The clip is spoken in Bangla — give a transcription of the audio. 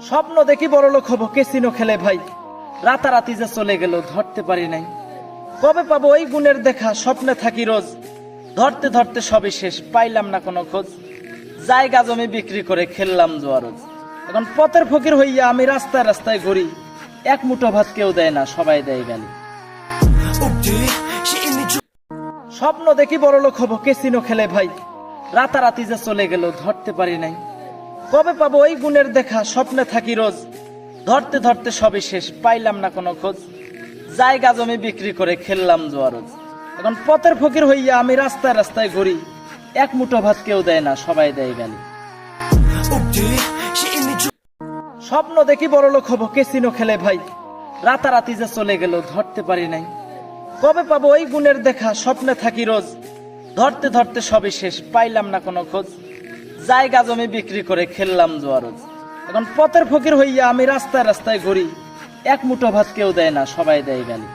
স্বপ্ন দেখি বড়লোক হব, কেসিনো খেলে ভাই, রাতারাতি যে চলে গেল ধরতে পারি নাই। কবে পাবো ওই গুণের দেখা, স্বপ্নে থাকি রোজ, ধরতে ধরতে সবই শেষ, পাইলাম না কোনো খোঁজ। জায়গা জমি বিক্রি করে খেললাম জুয়া রোজ। এখন পথের ফকির হইয়া আমি রাস্তায় রাস্তায় ঘুরি, এক মুঠো ভাত কেউ দেয় না, সবাই দেয় গালি। স্বপ্ন দেখি বড়লোক হব, কেসিনো খেলে ভাই, রাতারাতি যে চলে গেল ধরতে পারি নাই। কবে পাবো ওই গুণের দেখা, স্বপ্নে থাকি রোজ, ধরতে ধরতে সবই শেষ, পাইলাম না কোনো খোঁজ। জায়গা জমি বিক্রি করে খেললাম জুয়া রোজ। এখন পথের ফকির হইয়া আমি রাস্তায় রাস্তায় ঘুরি, এক মুঠো ভাত কেউ দেয় না, সবাই দেয় গালি। স্বপ্ন দেখি বড়লোক হব, কেসিনো খেলে ভাই, রাতারাতি যে চলে গেল ধরতে পারি নাই। কবে পাবো ওই গুণের দেখা, স্বপ্নে থাকি রোজ, ধরতে ধরতে সবই শেষ, পাইলাম না কোনো খোঁজ। জায়গা জমি বিক্রি করে খেললাম জুয়া রোজ। এখন পথের ফকির হইয়া আমি রাস্তায় রাস্তায় ঘুরি, এক মুঠো ভাত কেউ দেয় না, সবাই দেয় গালি।